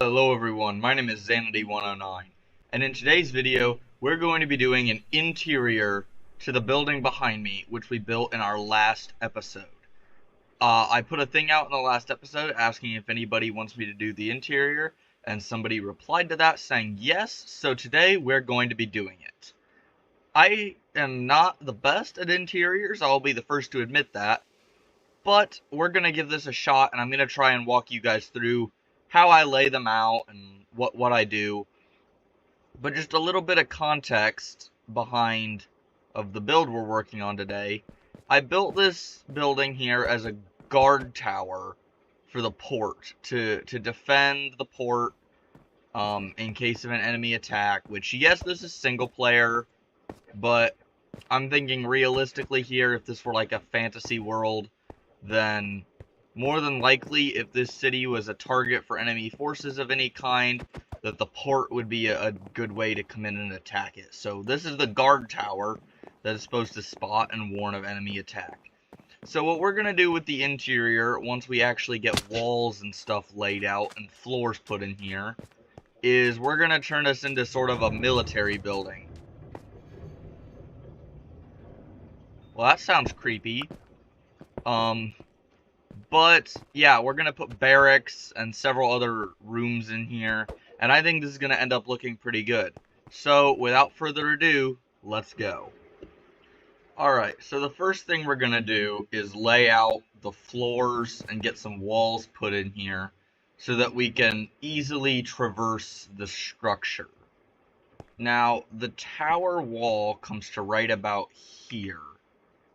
Hello everyone, my name is Xanity109, and in today's video, we're going to be doing an interior to the building behind me, which we built in our last episode. I put a thing out in the last episode asking if anybody wants me to do the interior, and somebody replied to that saying yes, so today we're going to be doing it. I am not the best at interiors, I'll be the first to admit that, but we're going to give this a shot, and I'm going to try and walk you guys through how I lay them out and what I do. But just a little bit of context behind of the build we're working on today. I built this building here as a guard tower for the port to defend the port in case of an enemy attack, which yes, this is single player, but I'm thinking realistically here, if this were like a fantasy world, then more than likely, if this city was a target for enemy forces of any kind, that the port would be a good way to come in and attack it. So this is the guard tower that is supposed to spot and warn of enemy attack. So what we're going to do with the interior, once we actually get walls and stuff laid out and floors put in here, is we're going to turn this into sort of a military building. Well, that sounds creepy. But, yeah, we're going to put barracks and several other rooms in here, and I think this is going to end up looking pretty good. So, without further ado, let's go. Alright, so the first thing we're going to do is lay out the floors and get some walls put in here so that we can easily traverse the structure. Now, the tower wall comes to right about here.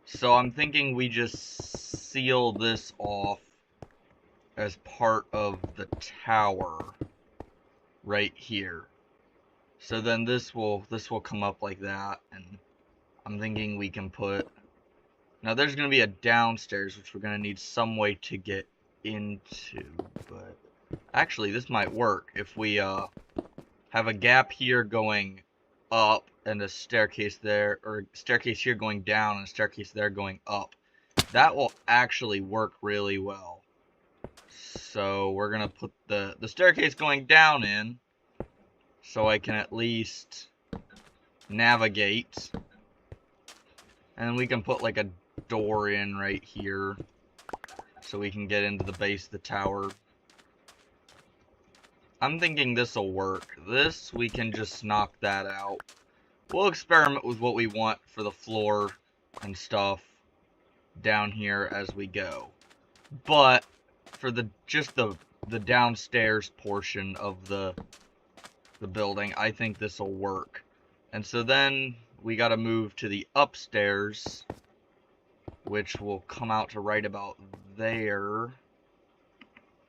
So I'm thinking we just seal this off as part of the tower right here. So then this will come up like that, and I'm thinking we can put... Now there's going to be a downstairs, which we're going to need some way to get into, but actually this might work if we have a gap here going up and a staircase there, or staircase here going down and a staircase there going up. That will actually work really well. So we're gonna put the staircase going down in, so I can at least navigate. And we can put like a door in right here, so we can get into the base of the tower. I'm thinking this will work. This, we can just knock that out. We'll experiment with what we want for the floor and stuff down here as we go. But for just the downstairs portion of the building, I think this will work. And so then we got to move to the upstairs, which will come out to right about there.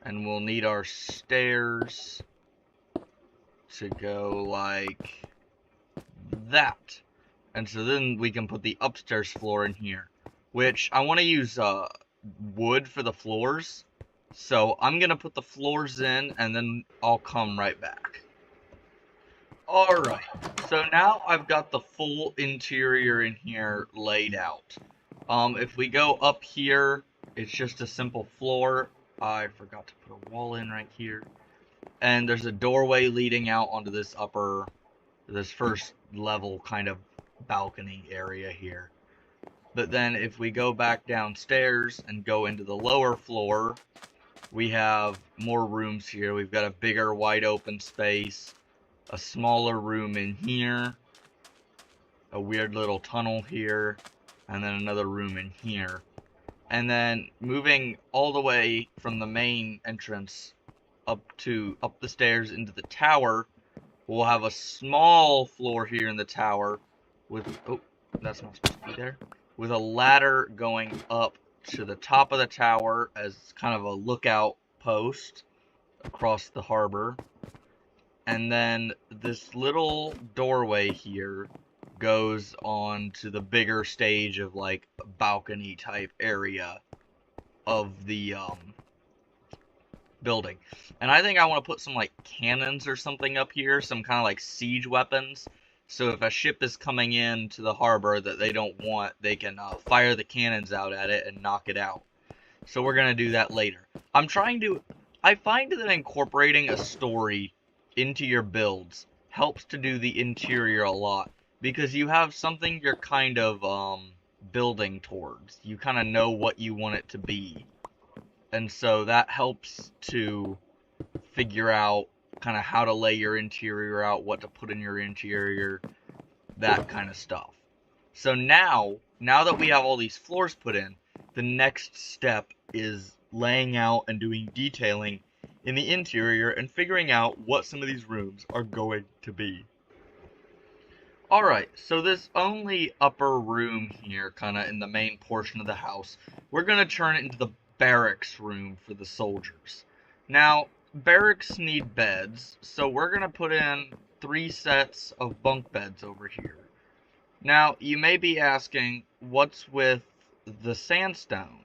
And we'll need our stairs to go like that. And so then we can put the upstairs floor in here, which I want to use wood for the floors. So I'm going to put the floors in and then I'll come right back. Alright, so now I've got the full interior in here laid out. If we go up here, it's just a simple floor. I forgot to put a wall in right here. And there's a doorway leading out onto this first level kind of balcony area here. But then if we go back downstairs and go into the lower floor, we have more rooms here. We've got a bigger wide open space, a smaller room in here, a weird little tunnel here, and then another room in here. And then moving all the way from the main entrance up the stairs into the tower, we'll have a small floor here in the tower with, oh, that's not supposed to be there, with a ladder going up to the top of the tower as kind of a lookout post across the harbor. And then this little doorway here goes on to the bigger stage of like a balcony type area of the building. And I think I want to put some like cannons or something up here, some kind of like siege weapons, so if a ship is coming in to the harbor that they don't want, they can fire the cannons out at it and knock it out. So we're gonna do that later. I'm trying to I find that incorporating a story into your builds helps to do the interior a lot, because you have something you're kind of building towards. You kind of know what you want it to be. And so that helps to figure out kind of how to lay your interior out, what to put in your interior, that kind of stuff. So now that we have all these floors put in, the next step is laying out and doing detailing in the interior and figuring out what some of these rooms are going to be. Alright, so this only upper room here, kind of in the main portion of the house, we're going to turn it into the barracks room for the soldiers. Now, barracks need beds, so we're going to put in 3 sets of bunk beds over here. Now, you may be asking, what's with the sandstone?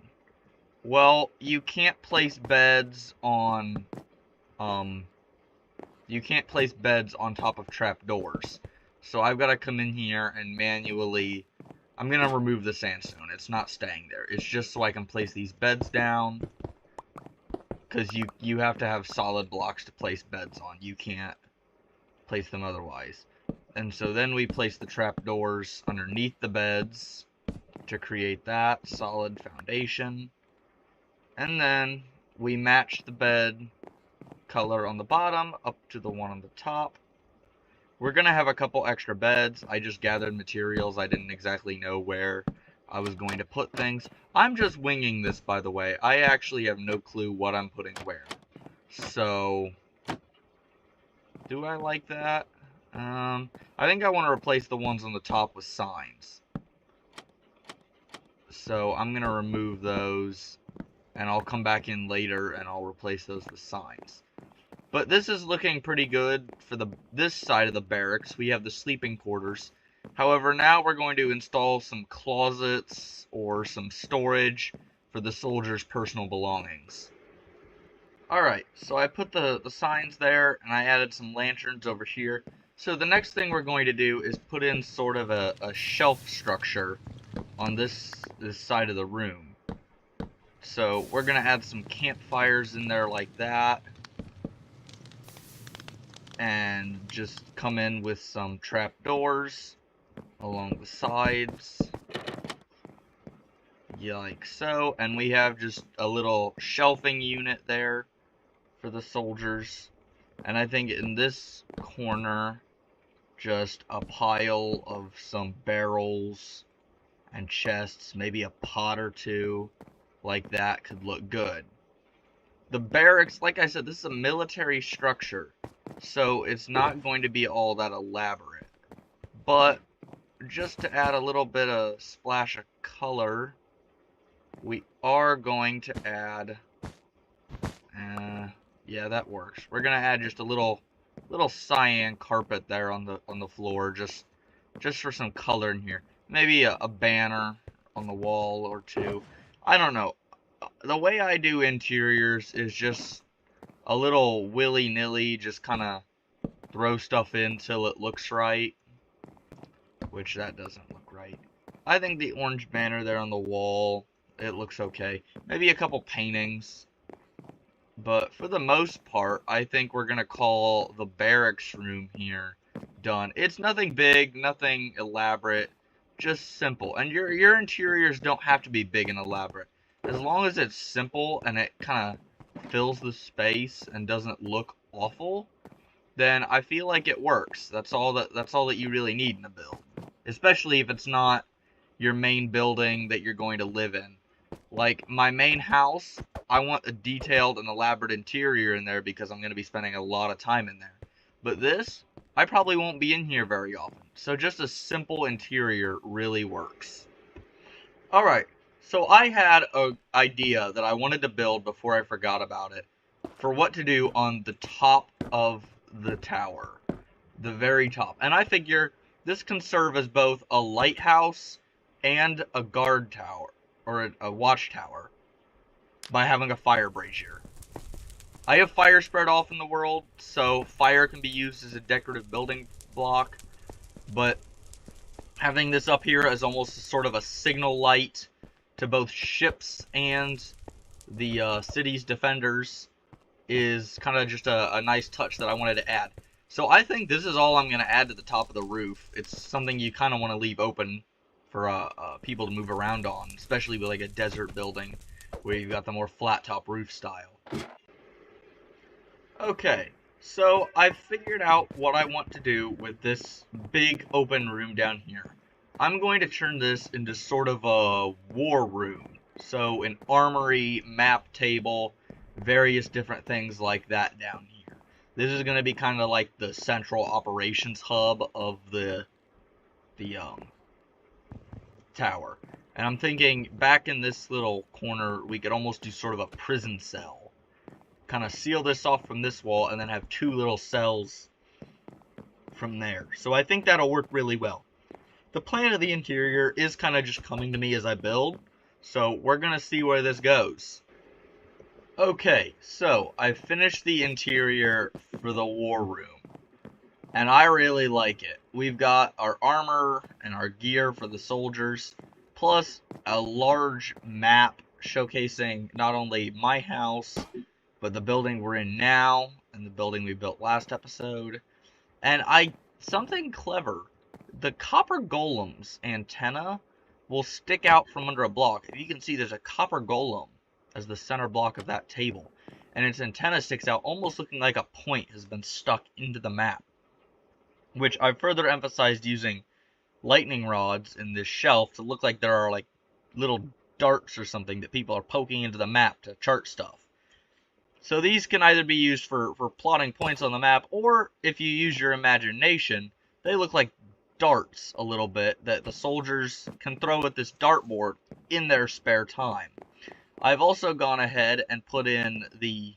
Well, you can't place beds on top of trapdoors. So I've got to come in here and manually, I'm going to remove the sandstone. It's not staying there. It's just so I can place these beds down, because you have to have solid blocks to place beds on. You can't place them otherwise. And so then we place the trapdoors underneath the beds to create that solid foundation. And then we match the bed color on the bottom up to the one on the top. We're going to have a couple extra beds. I just gathered materials. I didn't exactly know where I was going to put things. I'm just winging this, by the way. I actually have no clue what I'm putting where. So, do I like that? I think I want to replace the ones on the top with signs. So I'm going to remove those, and I'll come back in later and I'll replace those with signs. But this is looking pretty good for this side of the barracks. We have the sleeping quarters. However, now we're going to install some closets or some storage for the soldiers' personal belongings. Alright, so I put the signs there, and I added some lanterns over here. So the next thing we're going to do is put in sort of a shelf structure on this side of the room. So we're going to add some campfires in there like that. And just come in with some trapdoors along the sides. Like so. And we have just a little shelving unit there for the soldiers. And I think in this corner, just a pile of some barrels and chests, maybe a pot or two, like that could look good. The barracks, like I said, this is a military structure, so it's not going to be all that elaborate. But just to add a little bit of splash of color, we are going to add, yeah, that works. We're gonna add just a little cyan carpet there on the floor, just for some color in here. Maybe a banner on the wall or two. I don't know. The way I do interiors is just a little willy-nilly, just kind of throw stuff in till it looks right. Which that doesn't look right. I think the orange banner there on the wall, it looks okay. Maybe a couple paintings. But for the most part, I think we're going to call the barracks room here done. It's nothing big, nothing elaborate, just simple. And your interiors don't have to be big and elaborate. As long as it's simple and it kind of fills the space and doesn't look awful, then I feel like it works. That's all that you really need in a build. Especially if it's not your main building that you're going to live in. Like my main house, I want a detailed and elaborate interior in there because I'm going to be spending a lot of time in there. But this, I probably won't be in here very often. So just a simple interior really works. Alright, so I had an idea that I wanted to build before I forgot about it for what to do on the top of the tower. The very top. And I figure this can serve as both a lighthouse and a guard tower. Or a watchtower, by having a fire brazier. I have fire spread off in the world, so fire can be used as a decorative building block, but having this up here as almost sort of a signal light to both ships and the city's defenders is kind of just a nice touch that I wanted to add. So I think this is all I'm going to add to the top of the roof. It's something you kind of want to leave open for people to move around on, especially with like a desert building where you've got the more flat top roof style. Okay, so I've figured out what I want to do with this big open room down here. I'm going to turn this into sort of a war room. So an armory, map table, various different things like that down here. This is going to be kind of like the central operations hub of the tower. And I'm thinking back in this little corner, we could almost do sort of a prison cell. Kind of seal this off from this wall and then have two little cells from there. So I think that'll work really well. The plan of the interior is kind of just coming to me as I build, so we're going to see where this goes. Okay, so I finished the interior for the war room, and I really like it. We've got our armor and our gear for the soldiers, plus a large map showcasing not only my house, but the building we're in now, and the building we built last episode. And something clever. The copper golem's antenna will stick out from under a block. If you can see, there's a copper golem as the center block of that table. And its antenna sticks out, almost looking like a point has been stuck into the map. Which I've further emphasized using lightning rods in this shelf to look like there are like little darts or something that people are poking into the map to chart stuff. So these can either be used for plotting points on the map, or if you use your imagination, they look like darts a little bit that the soldiers can throw at this dartboard in their spare time. I've also gone ahead and put in the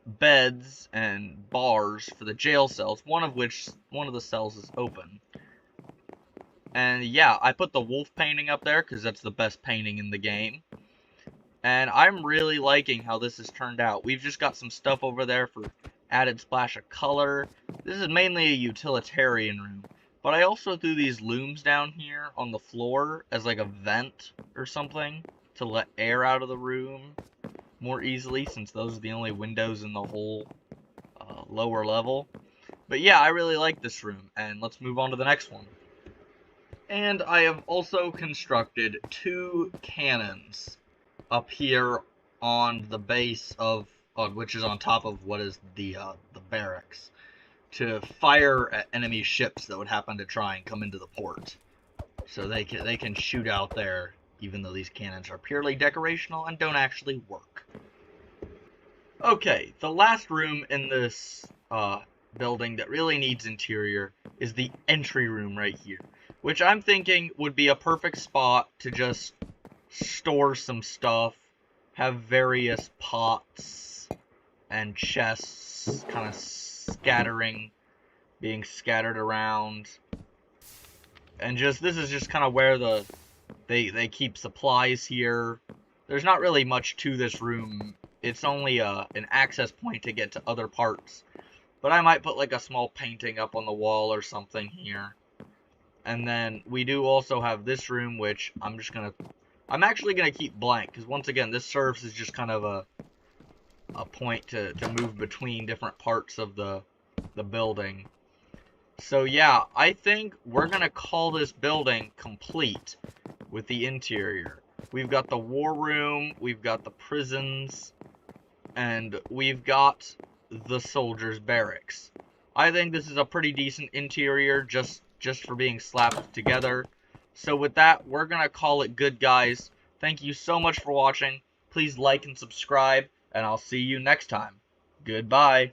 beds and bars for the jail cells, one of the cells is open. And yeah, I put the wolf painting up there because that's the best painting in the game. And I'm really liking how this has turned out. We've just got some stuff over there for added splash of color. This is mainly a utilitarian room. But I also threw these looms down here on the floor as like a vent or something to let air out of the room more easily, since those are the only windows in the whole lower level. But yeah, I really like this room, and let's move on to the next one. And I have also constructed two cannons up here on the base of, which is on top of what is the barracks, to fire at enemy ships that would happen to try and come into the port. So they can shoot out there, even though these cannons are purely decorational and don't actually work. Okay, the last room in this building that really needs interior is the entry room right here, which I'm thinking would be a perfect spot to just store some stuff, have various pots and chests kind of being scattered around, and this is just kind of where they keep supplies here. There's not really much to this room. It's only an access point to get to other parts, but I might put like a small painting up on the wall or something here. And then we do also have this room, which I'm actually gonna keep blank, because once again, this serves as just kind of a point to move between different parts of the building. So yeah, I think we're gonna call this building complete with the interior. We've got the war room, we've got the prisons, and we've got the soldiers' barracks. I think this is a pretty decent interior just for being slapped together. So with that, we're gonna call it good, guys. Thank you so much for watching. Please like and subscribe, and I'll see you next time. Goodbye.